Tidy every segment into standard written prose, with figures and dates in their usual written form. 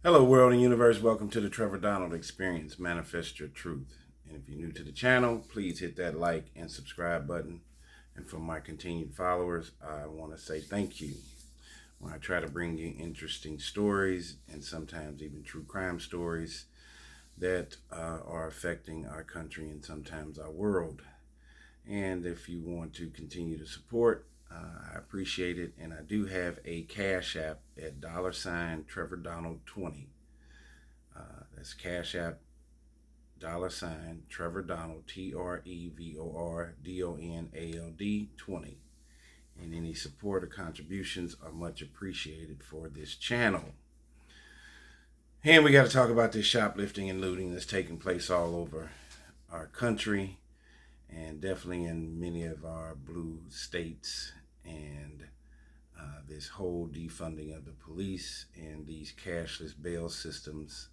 Hello, world and universe. Welcome to the Trevor Donald Experience. Manifest your truth. And if you're new to the channel, please hit that like and subscribe button. And for my continued followers, I want to say thank you. When I try to bring you interesting stories and sometimes even true crime stories that are affecting our country and sometimes our world. And if you want to continue to support, I appreciate it. And I do have a Cash App at $Trevor Donald 20. That's Cash App $Trevor Donald TREVORDONALD 20. And any support or contributions are much appreciated for this channel. And we got to talk about this shoplifting and looting that's taking place all over our country and definitely in many of our blue states, and this whole defunding of the police and these cashless bail systems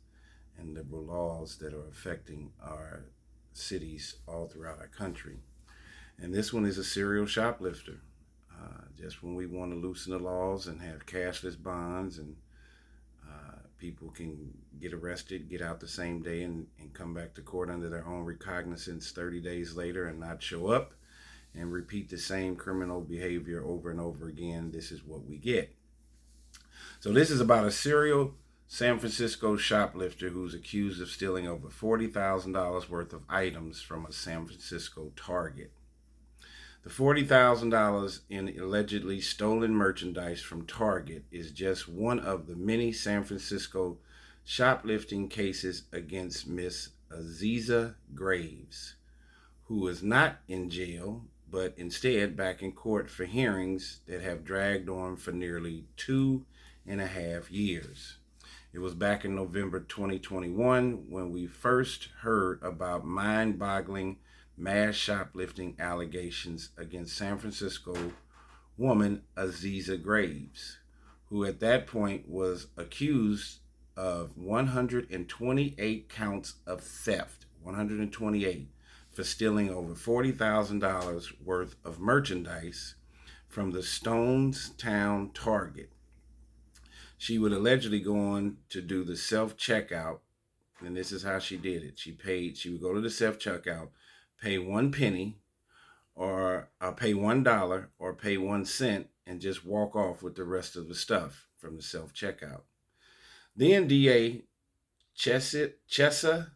and liberal laws that are affecting our cities all throughout our country. And this one is a serial shoplifter. Just when we want to loosen the laws and have cashless bonds and people can get arrested, get out the same day, and come back to court under their own recognizance 30 days later and not show up and repeat the same criminal behavior over and over again, this is what we get. So this is about a serial San Francisco shoplifter who's accused of stealing over $40,000 worth of items from a San Francisco Target. The $40,000 in allegedly stolen merchandise from Target is just one of the many San Francisco shoplifting cases against Miss Aziza Graves, who is not in jail, but instead back in court for hearings that have dragged on for nearly 2.5 years. It was back in November 2021 when we first heard about mind-boggling mass shoplifting allegations against San Francisco woman Aziza Graves, who at that point was accused of 128 counts of theft, 128, for stealing over $40,000 worth of merchandise from the Stonestown Target. She would allegedly go on to do the self-checkout, and this is how she did it. She would go to the self-checkout, pay 1 penny, or pay $1, or pay 1 cent, and just walk off with the rest of the stuff from the self-checkout. Then DA Chessa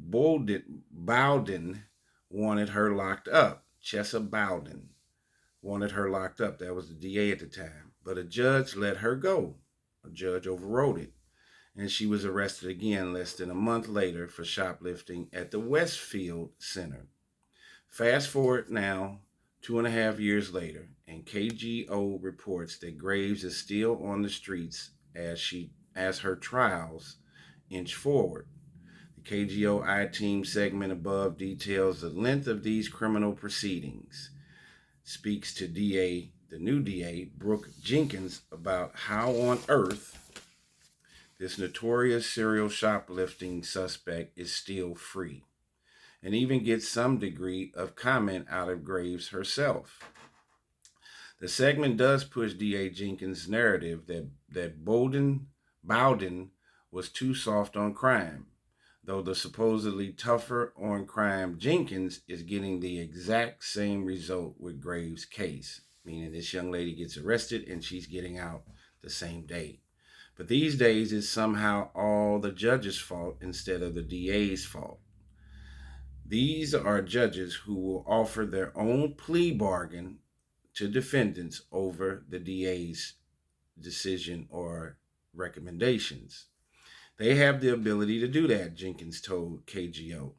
Bowden wanted her locked up. Chessa Bowden wanted her locked up. That was the DA at the time. But a judge let her go. A judge overrode it. And she was arrested again less than a month later for shoplifting at the Westfield Center. Fast forward now, 2.5 years later, and KGO reports that Graves is still on the streets as her trials inch forward. The KGO I-Team segment above details the length of these criminal proceedings, speaks to the new DA, Brooke Jenkins, about how on earth this notorious serial shoplifting suspect is still free, and even gets some degree of comment out of Graves herself. The segment does push DA Jenkins' narrative that Bowden was too soft on crime, though the supposedly tougher on crime Jenkins is getting the exact same result with Graves' case, meaning this young lady gets arrested and she's getting out the same day. But these days it's somehow all the judge's fault instead of the DA's fault. These are judges who will offer their own plea bargain to defendants over the DA's decision or recommendations. They have the ability to do that, Jenkins told KGO.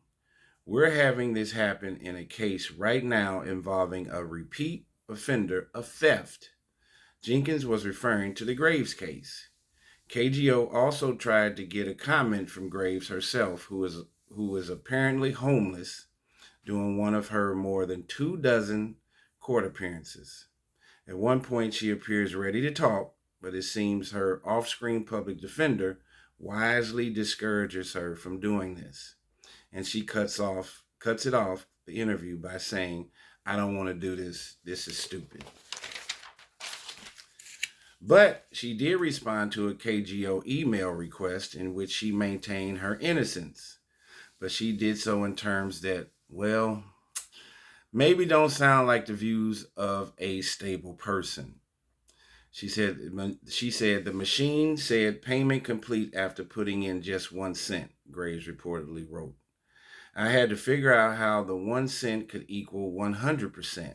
We're having this happen in a case right now involving a repeat offender of theft. Jenkins was referring to the Graves case. KGO also tried to get a comment from Graves herself, who is apparently homeless, doing one of her more than 24 court appearances. At one point, she appears ready to talk, but it seems her off-screen public defender wisely discourages her from doing this. And she cuts it off, the interview, by saying, "I don't want to do this. This is stupid." But she did respond to a KGO email request in which she maintained her innocence. But she did so in terms that, well, maybe don't sound like the views of a stable person. She said the machine said payment complete after putting in just 1 cent, Graves reportedly wrote. I had to figure out how the 1 cent could equal 100%.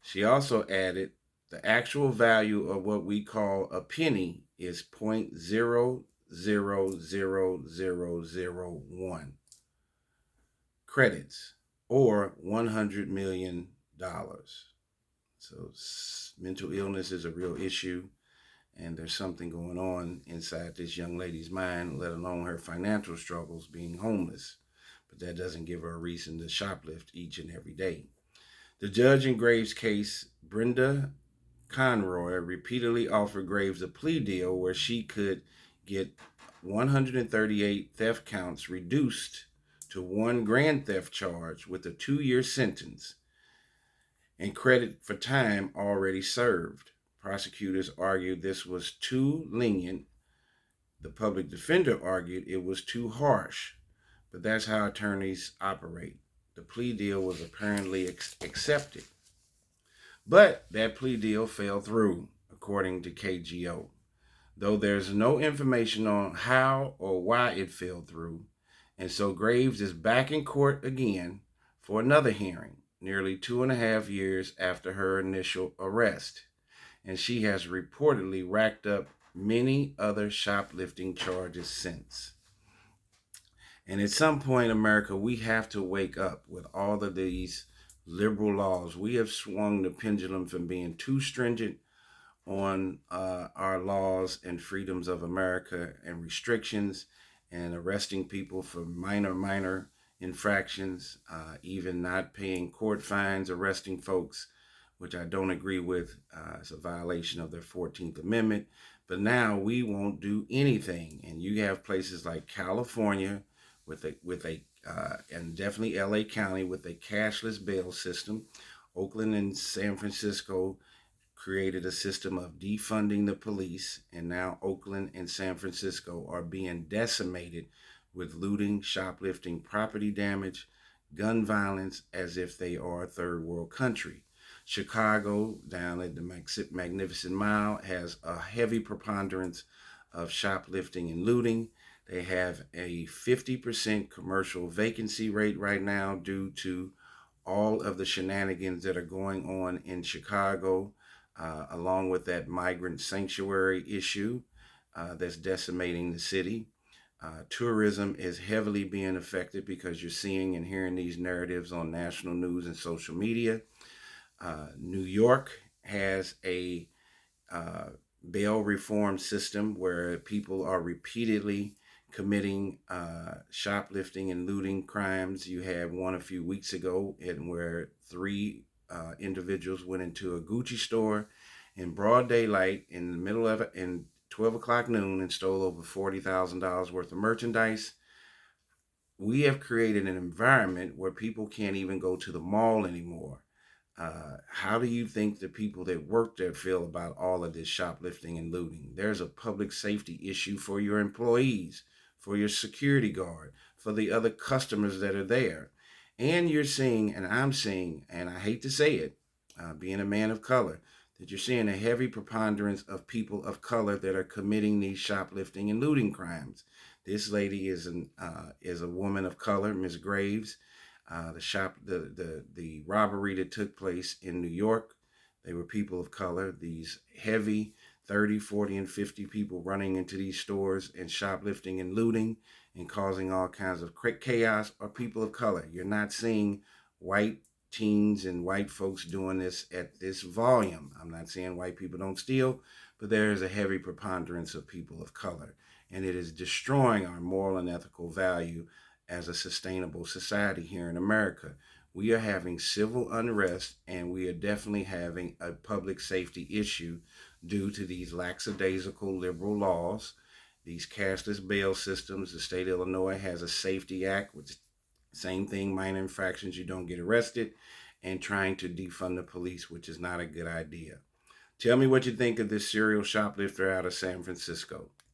She also added the actual value of what we call a penny is 0.000001 credits or $100 million. So mental illness is a real issue, and there's something going on inside this young lady's mind, let alone her financial struggles being homeless. But that doesn't give her a reason to shoplift each and every day. The judge in Graves' case, Brenda Conroy, repeatedly offered Graves a plea deal where she could get 138 theft counts reduced to one grand theft charge with a 2-year sentence and credit for time already served. Prosecutors argued this was too lenient. The public defender argued it was too harsh. But that's how attorneys operate. The plea deal was apparently accepted. But that plea deal fell through, according to KGO. Though there's no information on how or why it fell through. And so Graves is back in court again for another hearing, nearly 2.5 years after her initial arrest. And she has reportedly racked up many other shoplifting charges since. And at some point, America, we have to wake up with all of these liberal laws. We have swung the pendulum from being too stringent on our laws and freedoms of America and restrictions and arresting people for minor infractions, even not paying court fines, arresting folks, which I don't agree with. It's a violation of their 14th Amendment. But now we won't do anything. And you have places like California and definitely LA County with a cashless bail system. Oakland and San Francisco created a system of defunding the police, and now Oakland and San Francisco are being decimated with looting, shoplifting, property damage, gun violence, as if they are a third world country. Chicago, down at the Magnificent Mile, has a heavy preponderance of shoplifting and looting. They have a 50% commercial vacancy rate right now due to all of the shenanigans that are going on in Chicago, along with that migrant sanctuary issue that's decimating the city. Tourism is heavily being affected because you're seeing and hearing these narratives on national news and social media. New York has a bail reform system where people are repeatedly committing shoplifting and looting crimes. You had one a few weeks ago where 3 individuals went into a Gucci store in broad daylight in the middle of it in 12 o'clock noon and stole over $40,000 worth of merchandise. We have created an environment where people can't even go to the mall anymore. How do you think the people that work there feel about all of this shoplifting and looting? There's a public safety issue for your employees, for your security guard, for the other customers that are there. And you're seeing, and I'm seeing, and I hate to say it, being a man of color, that you're seeing a heavy preponderance of people of color that are committing these shoplifting and looting crimes. This lady is a woman of color, Ms. Graves. The robbery that took place in New York, they were people of color. These heavy 30, 40, and 50 people running into these stores and shoplifting and looting and causing all kinds of chaos are people of color. You're not seeing white teens and white folks doing this at this volume. I'm not saying white people don't steal, but there is a heavy preponderance of people of color, and it is destroying our moral and ethical value as a sustainable society here in America. We are having civil unrest, and we are definitely having a public safety issue due to these lackadaisical liberal laws, these cashless bail systems. The state of Illinois has a safety act, which same thing, minor infractions, you don't get arrested, and trying to defund the police, which is not a good idea. Tell me what you think of this serial shoplifter out of San Francisco.